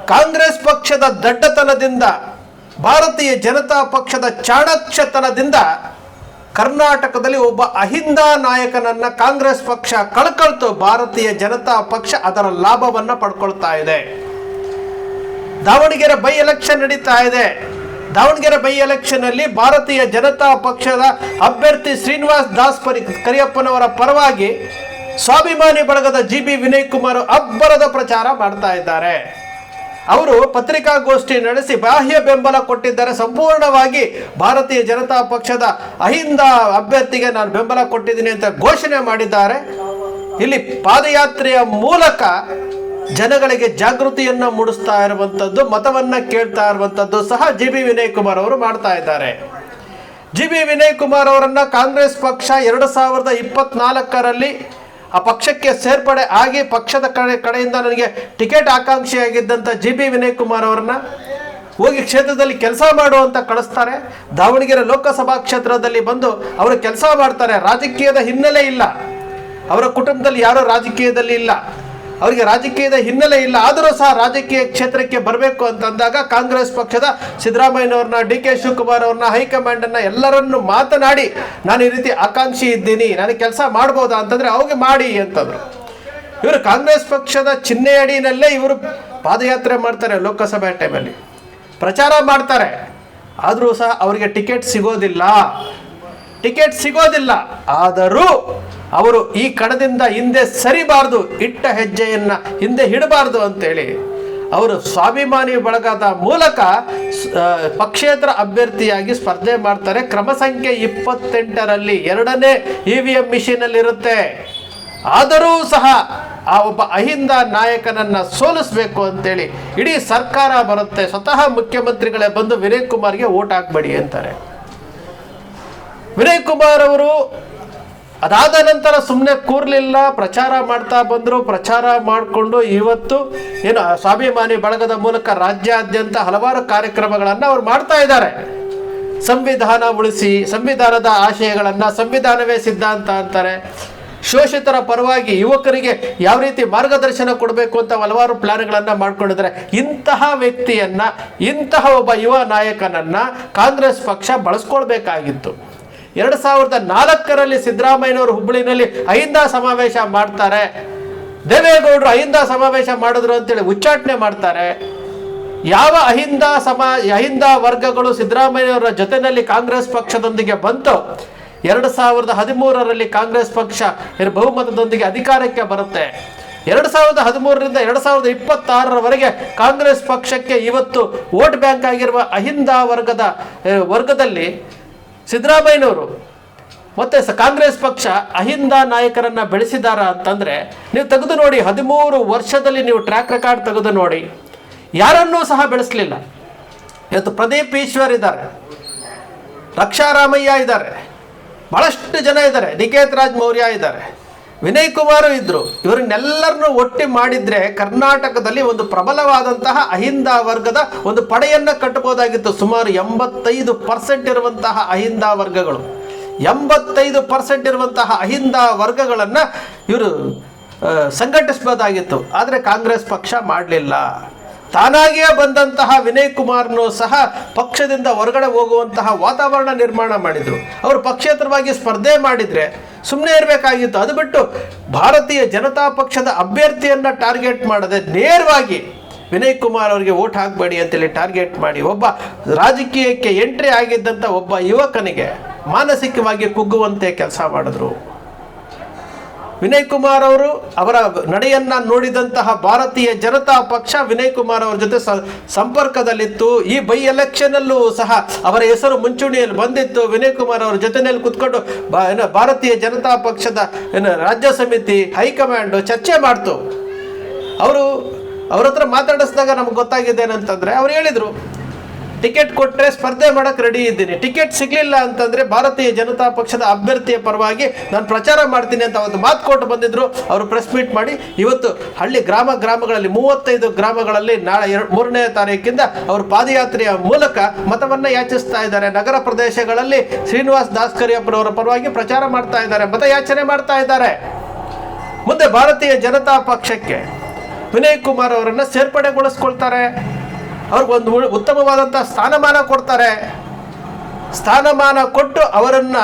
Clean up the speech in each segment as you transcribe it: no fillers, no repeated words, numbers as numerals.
ಕಾಂಗ್ರೆಸ್ ಪಕ್ಷದ ದಡ್ಡತನದಿಂದ, ಭಾರತೀಯ ಜನತಾ ಪಕ್ಷದ ಚಾಣಕ್ಷತನದಿಂದ ಕರ್ನಾಟಕದಲ್ಲಿ ಒಬ್ಬ ಅಹಿಂದ ನಾಯಕನನ್ನ ಕಾಂಗ್ರೆಸ್ ಪಕ್ಷ ಕಳ್ಕೊಳ್ತು. ಭಾರತೀಯ ಜನತಾ ಪಕ್ಷ ಅದರ ಲಾಭವನ್ನ ಪಡ್ಕೊಳ್ತಾ ಇದೆ. ದಾವಣಗೆರೆ ಬೈ ಎಲೆಕ್ಷನ್ ನಡೀತಾ ಇದೆ. ದಾವಣಗೆರೆ ಬೈ ಎಲೆಕ್ಷನ್ ಅಲ್ಲಿ ಭಾರತೀಯ ಜನತಾ ಪಕ್ಷದ ಅಭ್ಯರ್ಥಿ ಶ್ರೀನಿವಾಸ್ ದಾಸ್ ಕರಿಯಪ್ಪನವರ ಪರವಾಗಿ ಸ್ವಾಭಿಮಾನಿ ಬಳಗದ GB ವಿನಯ್ ಕುಮಾರ್ ಅಬ್ಬರದ ಪ್ರಚಾರ ಮಾಡ್ತಾ ಇದ್ದಾರೆ. ಅವರು ಪತ್ರಿಕಾಗೋಷ್ಠಿ ನಡೆಸಿ ಬಾಹ್ಯ ಬೆಂಬಲ ಕೊಟ್ಟಿದ್ದಾರೆ. ಸಂಪೂರ್ಣವಾಗಿ ಭಾರತೀಯ ಜನತಾ ಪಕ್ಷದ ಅಹಿಂದ ಅಭ್ಯರ್ಥಿಗೆ ನಾನು ಬೆಂಬಲ ಕೊಟ್ಟಿದ್ದೀನಿ ಅಂತ ಘೋಷಣೆ ಮಾಡಿದ್ದಾರೆ. ಇಲ್ಲಿ ಪಾದಯಾತ್ರೆಯ ಮೂಲಕ ಜನಗಳಿಗೆ ಜಾಗೃತಿಯನ್ನ ಮೂಡಿಸ್ತಾ ಇರುವಂಥದ್ದು, ಮತವನ್ನ ಕೇಳ್ತಾ ಇರುವಂಥದ್ದು ಸಹ GB ವಿನಯ್ ಕುಮಾರ್ ಅವರು ಮಾಡ್ತಾ ಇದ್ದಾರೆ. GB ವಿನಯ್ ಕುಮಾರ್ ಅವರನ್ನ ಕಾಂಗ್ರೆಸ್ ಪಕ್ಷ 2024ರಲ್ಲಿ ಆ ಪಕ್ಷಕ್ಕೆ ಸೇರ್ಪಡೆ ಆಗಿ ಪಕ್ಷದ ಕಡೆಯಿಂದ ನನಗೆ ಟಿಕೆಟ್ ಆಕಾಂಕ್ಷಿಯಾಗಿದ್ದಂಥ GB ವಿನಯ್ ಕುಮಾರ್ ಅವರನ್ನ ಹೋಗಿ ಕ್ಷೇತ್ರದಲ್ಲಿ ಕೆಲಸ ಮಾಡುವಂತ ಕಳಿಸ್ತಾರೆ. ದಾವಣಗೆರೆ ಲೋಕಸಭಾ ಕ್ಷೇತ್ರದಲ್ಲಿ ಬಂದು ಅವರು ಕೆಲಸ ಮಾಡ್ತಾರೆ. ರಾಜಕೀಯದ ಹಿನ್ನೆಲೆ ಇಲ್ಲ, ಅವರ ಕುಟುಂಬದಲ್ಲಿ ಯಾರೋ ರಾಜಕೀಯದಲ್ಲಿ ಇಲ್ಲ, ಅವರಿಗೆ ರಾಜಕೀಯದ ಹಿನ್ನೆಲೆ ಇಲ್ಲ. ಆದರೂ ಸಹ ರಾಜಕೀಯ ಕ್ಷೇತ್ರಕ್ಕೆ ಬರಬೇಕು ಅಂತಂದಾಗ ಕಾಂಗ್ರೆಸ್ ಪಕ್ಷದ ಸಿದ್ದರಾಮಯ್ಯನವ್ರನ್ನ, DK ಶಿವಕುಮಾರ್ ಅವ್ರನ್ನ, ಹೈಕಮಾಂಡ್ ಅನ್ನ ಎಲ್ಲರನ್ನು ಮಾತನಾಡಿ ನಾನು ಈ ರೀತಿ ಆಕಾಂಕ್ಷಿ ಇದ್ದೀನಿ, ನನಗೆ ಕೆಲಸ ಮಾಡ್ಬೋದಾ ಅಂತಂದ್ರೆ ಅವಾಗ ಮಾಡಿ ಅಂತಂದ್ರು. ಇವರು ಕಾಂಗ್ರೆಸ್ ಪಕ್ಷದ ಚಿಹ್ನೆ ಅಡಿನಲ್ಲೇ ಇವರು ಪಾದಯಾತ್ರೆ ಮಾಡ್ತಾರೆ, ಲೋಕಸಭೆ ಟೈಮಲ್ಲಿ ಪ್ರಚಾರ ಮಾಡ್ತಾರೆ. ಆದರೂ ಸಹ ಅವರಿಗೆ ಟಿಕೆಟ್ ಸಿಗೋದಿಲ್ಲ. ಆದರೂ ಅವರು ಈ ಕಣದಿಂದ ಹಿಂದೆ ಸರಿಬಾರ್ದು, ಇಟ್ಟ ಹೆಜ್ಜೆಯನ್ನ ಹಿಂದೆ ಹಿಡಬಾರ್ದು ಅಂತೇಳಿ ಅವರು ಸ್ವಾಭಿಮಾನಿ ಬಳಗದ ಮೂಲಕ ಪಕ್ಷೇತರ ಅಭ್ಯರ್ಥಿಯಾಗಿ ಸ್ಪರ್ಧೆ ಮಾಡ್ತಾರೆ. ಕ್ರಮ ಸಂಖ್ಯೆ 28ರಲ್ಲಿ 2ನೇ EVM ಮಿಷಿನ್ ಅಲ್ಲಿ ಇರುತ್ತೆ. ಆದರೂ ಸಹ ಆ ಒಬ್ಬ ಅಹಿಂದ ನಾಯಕನನ್ನ ಸೋಲಿಸಬೇಕು ಅಂತೇಳಿ ಇಡೀ ಸರ್ಕಾರ ಬರುತ್ತೆ. ಸ್ವತಃ ಮುಖ್ಯಮಂತ್ರಿಗಳೇ ಬಂದು ವಿನಯ್ ಕುಮಾರ್ಗೆ ಓಟ್ ಹಾಕ್ಬೇಡಿ ಅಂತಾರೆ. ವಿನಯ್ ಕುಮಾರ್ ಅವರು ಅದಾದ ನಂತರ ಸುಮ್ಮನೆ ಕೂರ್ಲಿಲ್ಲ, ಪ್ರಚಾರ ಮಾಡ್ತಾ ಬಂದರು. ಪ್ರಚಾರ ಮಾಡಿಕೊಂಡು ಇವತ್ತು ಏನು ಸ್ವಾಭಿಮಾನಿ ಬಳಗದ ಮೂಲಕ ರಾಜ್ಯಾದ್ಯಂತ ಹಲವಾರು ಕಾರ್ಯಕ್ರಮಗಳನ್ನು ಅವ್ರು ಮಾಡ್ತಾ ಇದ್ದಾರೆ. ಸಂವಿಧಾನ ಉಳಿಸಿ, ಸಂವಿಧಾನದ ಆಶಯಗಳನ್ನು, ಸಂವಿಧಾನವೇ ಸಿದ್ಧಾಂತ ಅಂತಾರೆ. ಶೋಷಿತರ ಪರವಾಗಿ ಯುವಕರಿಗೆ ಯಾವ ರೀತಿ ಮಾರ್ಗದರ್ಶನ ಕೊಡಬೇಕು ಅಂತ ಹಲವಾರು ಪ್ಲಾನ್ಗಳನ್ನು ಮಾಡ್ಕೊಂಡಿದ್ದಾರೆ. ಇಂತಹ ವ್ಯಕ್ತಿಯನ್ನ, ಇಂತಹ ಒಬ್ಬ ಯುವ ನಾಯಕನನ್ನ ಕಾಂಗ್ರೆಸ್ ಪಕ್ಷ ಬಳಸ್ಕೊಳ್ಬೇಕಾಗಿತ್ತು. 2004ರಲ್ಲಿ ಸಿದ್ದರಾಮಯ್ಯನವರು ಹುಬ್ಬಳ್ಳಿನಲ್ಲಿ ಅಹಿಂದ ಸಮಾವೇಶ ಮಾಡ್ತಾರೆ. ದೇವೇಗೌಡರು ಅಹಿಂದ ಸಮಾವೇಶ ಮಾಡಿದ್ರು ಅಂತೇಳಿ ಉಚ್ಚಾಟನೆ ಮಾಡ್ತಾರೆ. ಯಾವ ಅಹಿಂದ ವರ್ಗಗಳು ಸಿದ್ದರಾಮಯ್ಯನವರ ಜೊತೆಯಲ್ಲಿ ಕಾಂಗ್ರೆಸ್ ಪಕ್ಷದೊಂದಿಗೆ ಬಂತು, 2013ರಲ್ಲಿ ಕಾಂಗ್ರೆಸ್ ಪಕ್ಷ ಬಹುಮತದೊಂದಿಗೆ ಅಧಿಕಾರಕ್ಕೆ ಬರುತ್ತೆ. 2013ರಿಂದ 2026ರವರೆಗೆ ಕಾಂಗ್ರೆಸ್ ಪಕ್ಷಕ್ಕೆ ಇವತ್ತು ವೋಟ್ ಬ್ಯಾಂಕ್ ಆಗಿರುವ ಅಹಿಂದ ವರ್ಗದಲ್ಲಿ ಸಿದ್ದರಾಮಯ್ಯನವರು ಮತ್ತೆ ಕಾಂಗ್ರೆಸ್ ಪಕ್ಷ ಅಹಿಂದ ನಾಯಕರನ್ನ ಬೆಳೆಸಿದಾರ ಅಂತಂದ್ರೆ ನೀವು ತೆಗೆದು ನೋಡಿ. 13 ವರ್ಷದಲ್ಲಿ ನೀವು ಟ್ರ್ಯಾಕ್ ರೆಕಾರ್ಡ್ ತೆಗೆದು ನೋಡಿ, ಯಾರನ್ನೂ ಸಹ ಬೆಳೆಸಲಿಲ್ಲ. ಇವತ್ತು ಪ್ರದೀಪ್ ಈಶ್ವರ್ ಇದ್ದಾರೆ, ರಕ್ಷಾರಾಮಯ್ಯ ಇದ್ದಾರೆ, ಬಹಳಷ್ಟು ಜನ ಇದ್ದಾರೆ, ನಿಕೇತ್ ರಾಜ್ ಮೌರ್ಯ ಇದ್ದಾರೆ, ವಿನಯ್ ಕುಮಾರ್ ಇದ್ರು. ಇವರನ್ನೆಲ್ಲರನ್ನು ಒಟ್ಟಿ ಮಾಡಿದ್ರೆ ಕರ್ನಾಟಕದಲ್ಲಿ ಒಂದು ಪ್ರಬಲವಾದಂತಹ ಅಹಿಂದ ವರ್ಗದ ಒಂದು ಪಡೆಯನ್ನ ಕಟ್ಟಬಹುದಾಗಿತ್ತು. ಸುಮಾರು 85% ಇರುವಂತಹ ಅಹಿಂದ ವರ್ಗಗಳು, 85% ಇರುವಂತಹ ಅಹಿಂದ ವರ್ಗಗಳನ್ನ ಇವರು ಸಂಘಟಿಸಬಹುದಾಗಿತ್ತು. ಆದರೆ ಕಾಂಗ್ರೆಸ್ ಪಕ್ಷ ಮಾಡಲಿಲ್ಲ. ತಾನಾಗಿಯೇ ಬಂದಂತಹ ವಿನಯ್ ಕುಮಾರ್ನು ಸಹ ಪಕ್ಷದಿಂದ ಹೊರಗಡೆ ಹೋಗುವಂತಹ ವಾತಾವರಣ ನಿರ್ಮಾಣ ಮಾಡಿದ್ರು. ಅವರು ಪಕ್ಷೇತರವಾಗಿ ಸ್ಪರ್ಧೆ ಮಾಡಿದ್ರೆ ಸುಮ್ಮನೆ ಇರಬೇಕಾಗಿತ್ತು. ಅದು ಬಿಟ್ಟು ಭಾರತೀಯ ಜನತಾ ಪಕ್ಷದ ಅಭ್ಯರ್ಥಿಯನ್ನ ಟಾರ್ಗೆಟ್ ಮಾಡದೆ ನೇರವಾಗಿ ವಿನಯ್ ಕುಮಾರ್ ಅವರಿಗೆ ವೋಟ್ ಹಾಕಬೇಡಿ ಅಂತೇಳಿ ಟಾರ್ಗೆಟ್ ಮಾಡಿ ಒಬ್ಬ ರಾಜಕೀಯಕ್ಕೆ ಎಂಟ್ರಿ ಆಗಿದ್ದಂಥ ಒಬ್ಬ ಯುವಕನಿಗೆ ಮಾನಸಿಕವಾಗಿ ಕುಗ್ಗುವಂತೆ ಕೆಲಸ ಮಾಡಿದ್ರು. ವಿನಯ್ ಕುಮಾರ್ ಅವರು ಅವರ ನಡೆಯನ್ನ ನೋಡಿದಂತಹ ಭಾರತೀಯ ಜನತಾ ಪಕ್ಷ ವಿನಯ್ ಕುಮಾರ್ ಅವರ ಜೊತೆ ಸಂಪರ್ಕದಲ್ಲಿತ್ತು. ಈ ಬೈ ಎಲೆಕ್ಷನ್ ಅಲ್ಲೂ ಸಹ ಅವರ ಹೆಸರು ಮುಂಚೂಣಿಯಲ್ಲಿ ಬಂದಿತ್ತು. ವಿನಯ್ ಕುಮಾರ್ ಅವರ ಜೊತೆಯಲ್ಲಿ ಕುತ್ಕೊಂಡು ಭಾರತೀಯ ಜನತಾ ಪಕ್ಷದ ರಾಜ್ಯ ಸಮಿತಿ ಹೈಕಮಾಂಡ್ ಚರ್ಚೆ ಮಾಡ್ತು. ಅವ್ರ ಹತ್ರ ಮಾತಾಡಿಸಿದಾಗ ನಮ್ಗೆ ಗೊತ್ತಾಗಿದೆ ಏನಂತಂದ್ರೆ ಅವ್ರು ಹೇಳಿದ್ರು, ಟಿಕೆಟ್ ಕೊಟ್ಟರೆ ಸ್ಪರ್ಧೆ ಮಾಡಕ್ಕೆ ರೆಡಿ ಇದ್ದೀನಿ, ಟಿಕೆಟ್ ಸಿಗಲಿಲ್ಲ ಅಂತಂದರೆ ಭಾರತೀಯ ಜನತಾ ಪಕ್ಷದ ಅಭ್ಯರ್ಥಿಯ ಪರವಾಗಿ ನಾನು ಪ್ರಚಾರ ಮಾಡ್ತೀನಿ ಅಂತ ಒಂದು ಮಾತು ಕೊಟ್ಟು ಬಂದಿದ್ರು. ಅವರು ಪ್ರೆಸ್ ಮೀಟ್ ಮಾಡಿ ಇವತ್ತು ಗ್ರಾಮಗಳಲ್ಲಿ 35 ಗ್ರಾಮಗಳಲ್ಲಿ ನಾಳೆ 3ನೇ ತಾರೀಕಿಂದ ಅವರು ಪಾದಯಾತ್ರೆಯ ಮೂಲಕ ಮತವನ್ನು ಯಾಚಿಸ್ತಾ ಇದ್ದಾರೆ. ನಗರ ಪ್ರದೇಶಗಳಲ್ಲಿ ಶ್ರೀನಿವಾಸ್ ದಾಸ್ ಕರಿಯಪ್ಪನವರ ಪರವಾಗಿ ಪ್ರಚಾರ ಮಾಡ್ತಾ ಇದ್ದಾರೆ, ಮತಯಾಚನೆ ಮಾಡ್ತಾ ಇದ್ದಾರೆ. ಮುಂದೆ ಭಾರತೀಯ ಜನತಾ ಪಕ್ಷಕ್ಕೆ ವಿನಯ್ ಕುಮಾರ್ ಅವರನ್ನು ಸೇರ್ಪಡೆಗೊಳಿಸ್ಕೊಳ್ತಾರೆ, ಅವ್ರಿಗೊಂದು ಉತ್ತಮವಾದಂಥ ಸ್ಥಾನಮಾನ ಕೊಡ್ತಾರೆ. ಸ್ಥಾನಮಾನ ಕೊಟ್ಟು ಅವರನ್ನ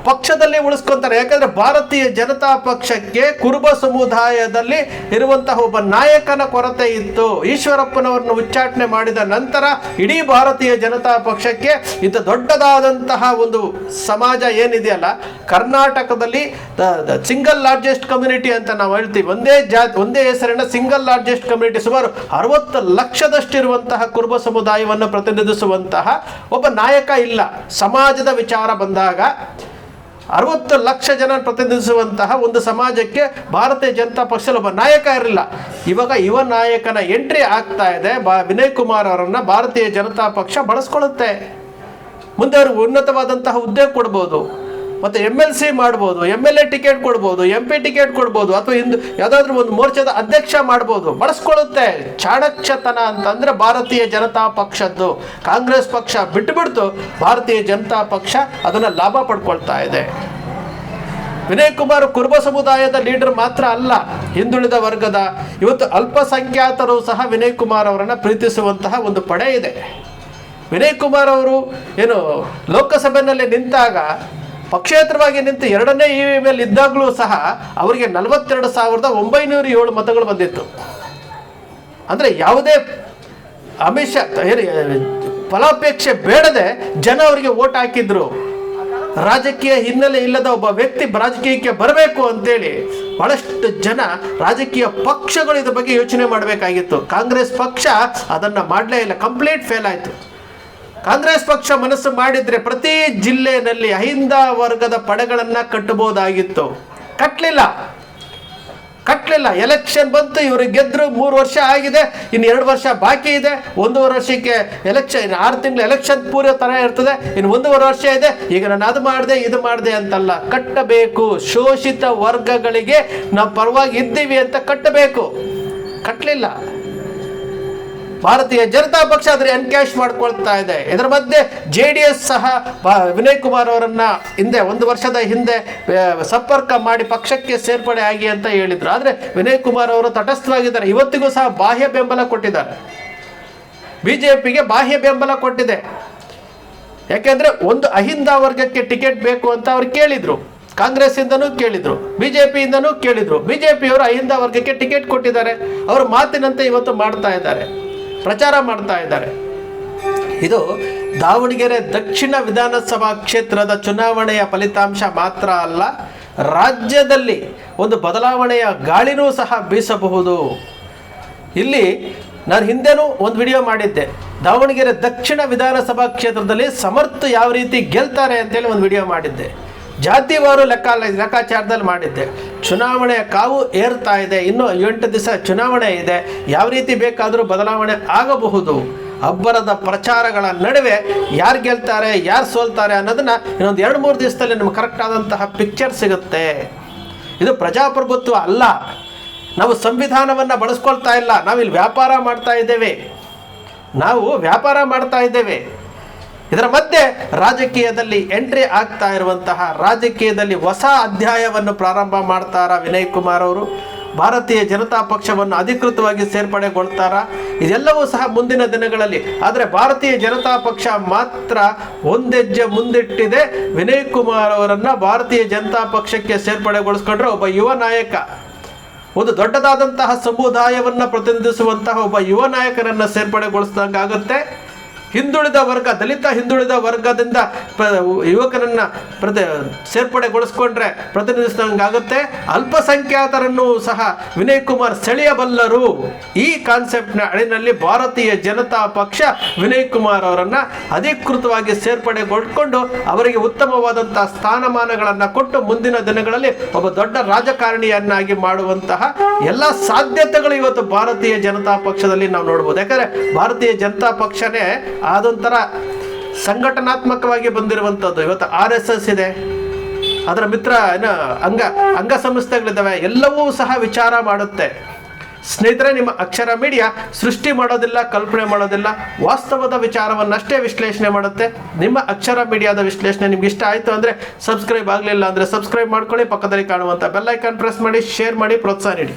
ಪಕ್ಷದಲ್ಲಿ ಉಳಿಸ್ಕೊಂತಾರೆ. ಯಾಕಂದ್ರೆ ಭಾರತೀಯ ಜನತಾ ಪಕ್ಷಕ್ಕೆ ಕುರುಬ ಸಮುದಾಯದಲ್ಲಿ ಇರುವಂತಹ ಒಬ್ಬ ನಾಯಕನ ಕೊರತೆ ಇತ್ತು. ಈಶ್ವರಪ್ಪನವರನ್ನು ಉಚ್ಚಾಟನೆ ಮಾಡಿದ ನಂತರ ಇಡೀ ಭಾರತೀಯ ಜನತಾ ಪಕ್ಷಕ್ಕೆ ಇಂಥ ದೊಡ್ಡದಾದಂತಹ ಒಂದು ಸಮಾಜ ಏನಿದೆಯಲ್ಲ, ಕರ್ನಾಟಕದಲ್ಲಿ ಸಿಂಗಲ್ ಲಾರ್ಜೆಸ್ಟ್ ಕಮ್ಯುನಿಟಿ ಅಂತ ನಾವು ಹೇಳ್ತೀವಿ. ಒಂದೇ ಹೆಸರಿನ ಸಿಂಗಲ್ ಲಾರ್ಜೆಸ್ಟ್ ಕಮ್ಯುನಿಟಿ, ಸುಮಾರು 60 ಲಕ್ಷದಷ್ಟಿರುವಂತಹ ಕುರುಬ ಸಮುದಾಯವನ್ನು ಪ್ರತಿನಿಧಿಸುವಂತಹ ಒಬ್ಬ ನಾಯಕ ಇಲ್ಲ. ಸಮಾಜದ ವಿಚಾರ ಬಂದಾಗ 60 ಲಕ್ಷ ಜನ ಪ್ರತಿನಿಧಿಸುವಂತಹ ಒಂದು ಸಮಾಜಕ್ಕೆ ಭಾರತೀಯ ಜನತಾ ಪಕ್ಷದಲ್ಲಿ ಒಬ್ಬ ನಾಯಕ ಇರಲಿಲ್ಲ. ಇವಾಗ ಯುವ ನಾಯಕನ ಎಂಟ್ರಿ ಆಗ್ತಾ ಇದೆ. ವಿನಯ್ ಕುಮಾರ್ ಅವರನ್ನ ಭಾರತೀಯ ಜನತಾ ಪಕ್ಷ ಬಳಸ್ಕೊಳ್ಳುತ್ತೆ. ಮುಂದೆ ಅವ್ರಿಗೆ ಉನ್ನತವಾದಂತಹ ಹುದ್ದೆ ಕೊಡ್ಬೋದು, ಮತ್ತು MLC ಮಾಡ್ಬೋದು, MLA ಟಿಕೆಟ್ ಕೊಡ್ಬೋದು, MP ಟಿಕೆಟ್ ಕೊಡ್ಬೋದು, ಅಥವಾ ಯಾವುದಾದ್ರೂ ಒಂದು ಮೋರ್ಚಾದ ಅಧ್ಯಕ್ಷ ಮಾಡ್ಬೋದು, ಬಳಸ್ಕೊಳ್ಳುತ್ತೆ. ಚಾಣಕ್ಷತನ ಅಂತಂದ್ರೆ ಭಾರತೀಯ ಜನತಾ ಪಕ್ಷದ್ದು. ಕಾಂಗ್ರೆಸ್ ಪಕ್ಷ ಬಿಟ್ಟುಬಿಡ್ತು, ಭಾರತೀಯ ಜನತಾ ಪಕ್ಷ ಅದನ್ನು ಲಾಭ ಪಡ್ಕೊಳ್ತಾ ಇದೆ. ವಿನಯ್ ಕುಮಾರ್ ಕುರುಬ ಸಮುದಾಯದ ಲೀಡರ್ ಮಾತ್ರ ಅಲ್ಲ, ಹಿಂದುಳಿದ ವರ್ಗದ, ಇವತ್ತು ಅಲ್ಪಸಂಖ್ಯಾತರು ಸಹ ವಿನಯ್ ಕುಮಾರ್ ಅವರನ್ನು ಪ್ರೀತಿಸುವಂತಹ ಒಂದು ಪಡೆ ಇದೆ. ವಿನಯ್ ಕುಮಾರ್ ಅವರು ಲೋಕಸಭೆಯಲ್ಲಿ ನಿಂತಾಗ ಪಕ್ಷೇತರವಾಗಿ ನಿಂತು 2ನೇ ಇವಿಯಲ್ಲಿ ಇದ್ದಾಗಲೂ ಸಹ ಅವರಿಗೆ 42,907 ಮತಗಳು ಬಂದಿತ್ತು. ಅಂದರೆ ಯಾವುದೇ ಆಮಿಷ ಫಲಾಪೇಕ್ಷೆ ಬೇಡದೆ ಜನ ಅವರಿಗೆ ವೋಟ್ ಹಾಕಿದ್ರು. ರಾಜಕೀಯ ಹಿನ್ನೆಲೆ ಇಲ್ಲದ ಒಬ್ಬ ವ್ಯಕ್ತಿ ರಾಜಕೀಯಕ್ಕೆ ಬರಬೇಕು ಅಂತೇಳಿ ಬಹಳಷ್ಟು ಜನ ರಾಜಕೀಯ ಪಕ್ಷಗಳು ಇದ್ರ ಬಗ್ಗೆ ಯೋಚನೆ ಮಾಡಬೇಕಾಗಿತ್ತು. ಕಾಂಗ್ರೆಸ್ ಪಕ್ಷ ಅದನ್ನು ಮಾಡಲೇ ಇಲ್ಲ, ಕಂಪ್ಲೀಟ್ ಫೇಲ್ ಆಯಿತು. ಕಾಂಗ್ರೆಸ್ ಪಕ್ಷ ಮನಸ್ಸು ಮಾಡಿದ್ರೆ ಪ್ರತಿ ಜಿಲ್ಲೆಯಲ್ಲಿ ಅಹಿಂದ ವರ್ಗದ ಪಡೆಗಳನ್ನು ಕಟ್ಟಬಹುದಾಗಿತ್ತು. ಕಟ್ಟಲಿಲ್ಲ. ಎಲೆಕ್ಷನ್ ಬಂತು, ಇವರು ಗೆದ್ರು, 3 ವರ್ಷ ಆಗಿದೆ, ಇನ್ನು 2 ವರ್ಷ ಬಾಕಿ ಇದೆ. 1.5 ವರ್ಷಕ್ಕೆ ಎಲೆಕ್ಷನ್, 6 ತಿಂಗಳು ಎಲೆಕ್ಷನ್ ಪೂರ್ವ ತರ ಇರ್ತದೆ, ಇನ್ನು 1.5 ವರ್ಷ ಇದೆ. ಈಗ ನಾನು ಅದು ಮಾಡಿದೆ ಇದು ಮಾಡಿದೆ ಅಂತಲ್ಲ, ಕಟ್ಟಬೇಕು. ಶೋಷಿತ ವರ್ಗಗಳಿಗೆ ನಾವು ಪರವಾಗಿ ಇದ್ದೀವಿ ಅಂತ ಕಟ್ಟಬೇಕು. ಕಟ್ಟಲಿಲ್ಲ. ಭಾರತೀಯ ಜನತಾ ಪಕ್ಷ ಅದ್ರ ಎನ್ಕ್ಯಾಶ್ ಮಾಡ್ಕೊಳ್ತಾ ಇದೆ. ಇದರ ಮಧ್ಯೆ JDS ಸಹ ವಿನಯ್ ಕುಮಾರ್ ಅವರನ್ನ ಹಿಂದೆ 1 ವರ್ಷದ ಹಿಂದೆ ಸಂಪರ್ಕ ಮಾಡಿ ಪಕ್ಷಕ್ಕೆ ಸೇರ್ಪಡೆ ಆಗಿ ಅಂತ ಹೇಳಿದ್ರು. ಆದರೆ ವಿನಯ್ ಕುಮಾರ್ ಅವರು ತಟಸ್ಥವಾಗಿದ್ದಾರೆ. ಇವತ್ತಿಗೂ ಸಹ ಬಾಹ್ಯ ಬೆಂಬಲ ಕೊಟ್ಟಿದ್ದಾರೆ. BJPಗೆ ಬಾಹ್ಯ ಬೆಂಬಲ ಕೊಟ್ಟಿದೆ. ಯಾಕೆಂದ್ರೆ ಒಂದು ಅಹಿಂದ ವರ್ಗಕ್ಕೆ ಟಿಕೆಟ್ ಬೇಕು ಅಂತ ಅವ್ರು ಕೇಳಿದ್ರು. ಕಾಂಗ್ರೆಸ್ ಇಂದನೂ ಕೇಳಿದ್ರು, BJP ಇಂದನೂ ಕೇಳಿದ್ರು. BJP ಅವರು ಅಹಿಂದ ವರ್ಗಕ್ಕೆ ಟಿಕೆಟ್ ಕೊಟ್ಟಿದ್ದಾರೆ. ಅವರು ಮಾತಿನಂತೆ ಇವತ್ತು ಮಾಡ್ತಾ ಇದ್ದಾರೆ, ಪ್ರಚಾರ ಮಾಡ್ತಾ ಇದ್ದಾರೆ. ಇದು ದಾವಣಗೆರೆ ದಕ್ಷಿಣ ವಿಧಾನಸಭಾ ಕ್ಷೇತ್ರದ ಚುನಾವಣೆಯ ಫಲಿತಾಂಶ ಮಾತ್ರ ಅಲ್ಲ, ರಾಜ್ಯದಲ್ಲಿ ಒಂದು ಬದಲಾವಣೆಯ ಗಾಳಿನೂ ಸಹ ಬೀಸಬಹುದು. ಇಲ್ಲಿ ನಾನು ಹಿಂದೆನೂ ಒಂದು ವಿಡಿಯೋ ಮಾಡಿದ್ದೆ. ದಾವಣಗೆರೆ ದಕ್ಷಿಣ ವಿಧಾನಸಭಾ ಕ್ಷೇತ್ರದಲ್ಲಿ ಸಮರ್ಥ ಯಾವ ರೀತಿ ಗೆಲ್ತಾರೆ ಅಂತೇಳಿ ಒಂದು ವಿಡಿಯೋ ಮಾಡಿದ್ದೆ. ಜಾತಿವಾರು ಲೆಕ್ಕಾಚಾರದಲ್ಲಿ ಮಾಡಿದ್ದೆ. ಚುನಾವಣೆಯ ಕಾವು ಏರ್ತಾ ಇದೆ, ಇನ್ನೂ 8 ದಿವಸ ಚುನಾವಣೆ ಇದೆ. ಯಾವ ರೀತಿ ಬೇಕಾದರೂ ಬದಲಾವಣೆ ಆಗಬಹುದು. ಅಬ್ಬರದ ಪ್ರಚಾರಗಳ ನಡುವೆ ಯಾರು ಗೆಲ್ತಾರೆ ಯಾರು ಸೋಲ್ತಾರೆ ಅನ್ನೋದನ್ನ ಇನ್ನೊಂದು 2-3 ದಿವಸದಲ್ಲಿ ನಮ್ಗೆ ಕರೆಕ್ಟ್ ಆದಂತಹ ಪಿಕ್ಚರ್ ಸಿಗುತ್ತೆ. ಇದು ಪ್ರಜಾಪ್ರಭುತ್ವ ಅಲ್ಲ. ನಾವು ಸಂವಿಧಾನವನ್ನು ಬಳಸ್ಕೊಳ್ತಾ ಇಲ್ಲ, ನಾವಿಲ್ಲಿ ವ್ಯಾಪಾರ ಮಾಡ್ತಾ ಇದ್ದೇವೆ. ಇದರ ಮಧ್ಯೆ ರಾಜಕೀಯದಲ್ಲಿ ಎಂಟ್ರಿ ಆಗ್ತಾ ಇರುವಂತಹ, ರಾಜಕೀಯದಲ್ಲಿ ಹೊಸ ಅಧ್ಯಾಯವನ್ನು ಪ್ರಾರಂಭ ಮಾಡ್ತಾರ ವಿನಯ್ ಕುಮಾರ್ ಅವರು. ಭಾರತೀಯ ಜನತಾ ಪಕ್ಷವನ್ನು ಅಧಿಕೃತವಾಗಿ ಸೇರ್ಪಡೆಗೊಳ್ತಾರ. ಇದೆಲ್ಲವೂ ಸಹ ಮುಂದಿನ ದಿನಗಳಲ್ಲಿ. ಆದರೆ ಭಾರತೀಯ ಜನತಾ ಪಕ್ಷ ಮಾತ್ರ ಒಂದೆಜ್ಜೆ ಮುಂದಿಟ್ಟಿದೆ. ವಿನಯ್ ಕುಮಾರ್ ಅವರನ್ನು ಭಾರತೀಯ ಜನತಾ ಪಕ್ಷಕ್ಕೆ ಸೇರ್ಪಡೆಗೊಳಿಸ್ಕೊಂಡ್ರೆ ಒಬ್ಬ ಯುವ ನಾಯಕ, ಒಂದು ದೊಡ್ಡದಾದಂತಹ ಸಮುದಾಯವನ್ನು ಪ್ರತಿನಿಧಿಸುವಂತಹ ಒಬ್ಬ ಯುವ ನಾಯಕರನ್ನು ಸೇರ್ಪಡೆಗೊಳಿಸಿದಂಗಾಗುತ್ತೆ. ಹಿಂದುಳಿದ ವರ್ಗ, ದಲಿತ ಹಿಂದುಳಿದ ವರ್ಗದಿಂದ ಯುವಕರನ್ನ ಸೇರ್ಪಡೆಗೊಳಿಸ್ಕೊಂಡ್ರೆ ಪ್ರತಿನಿಧಿಸಿದಂಗಾಗುತ್ತೆ. ಅಲ್ಪಸಂಖ್ಯಾತರನ್ನು ಸಹ ವಿನಯ್ ಕುಮಾರ್ ಸೆಳೆಯಬಲ್ಲರು. ಈ ಕಾನ್ಸೆಪ್ಟ್ನ ಅಡಿನಲ್ಲಿ ಭಾರತೀಯ ಜನತಾ ಪಕ್ಷ ವಿನಯ್ ಕುಮಾರ್ ಅವರನ್ನು ಅಧಿಕೃತವಾಗಿ ಸೇರ್ಪಡೆಗೊಳ್ಕೊಂಡು ಅವರಿಗೆ ಉತ್ತಮವಾದಂತಹ ಸ್ಥಾನಮಾನಗಳನ್ನು ಕೊಟ್ಟು ಮುಂದಿನ ದಿನಗಳಲ್ಲಿ ಒಬ್ಬ ದೊಡ್ಡ ರಾಜಕಾರಣಿಯನ್ನಾಗಿ ಮಾಡುವಂತಹ ಎಲ್ಲ ಸಾಧ್ಯತೆಗಳು ಇವತ್ತು ಭಾರತೀಯ ಜನತಾ ಪಕ್ಷದಲ್ಲಿ ನಾವು ನೋಡ್ಬೋದು. ಯಾಕಂದರೆ ಭಾರತೀಯ ಜನತಾ ಪಕ್ಷನೇ ಅದೊಂಥರ ಸಂಘಟನಾತ್ಮಕವಾಗಿ ಬಂದಿರುವಂಥದ್ದು. ಇವತ್ತು RSS ಇದೆ, ಅದರ ಮಿತ್ರ ಅಂಗ ಸಂಸ್ಥೆಗಳಿದ್ದಾವೆ, ಎಲ್ಲವೂ ಸಹ ವಿಚಾರ ಮಾಡುತ್ತೆ. ಸ್ನೇಹಿತರೆ, ನಿಮ್ಮ ಅಕ್ಷರ ಮೀಡಿಯಾ ಸೃಷ್ಟಿ ಮಾಡೋದಿಲ್ಲ, ಕಲ್ಪನೆ ಮಾಡೋದಿಲ್ಲ, ವಾಸ್ತವದ ವಿಚಾರವನ್ನಷ್ಟೇ ವಿಶ್ಲೇಷಣೆ ಮಾಡುತ್ತೆ. ನಿಮ್ಮ ಅಕ್ಷರ ಮೀಡಿಯಾದ ವಿಶ್ಲೇಷಣೆ ನಿಮ್ಗೆ ಇಷ್ಟ ಆಯಿತು ಅಂದರೆ ಸಬ್ಸ್ಕ್ರೈಬ್ ಆಗಲಿಲ್ಲ ಅಂದರೆ ಸಬ್ಸ್ಕ್ರೈಬ್ ಮಾಡ್ಕೊಳ್ಳಿ. ಪಕ್ಕದಲ್ಲಿ ಕಾಣುವಂಥ ಬೆಲ್ ಐಕಾನ್ ಪ್ರೆಸ್ ಮಾಡಿ, ಶೇರ್ ಮಾಡಿ, ಪ್ರೋತ್ಸಾಹ ನೀಡಿ.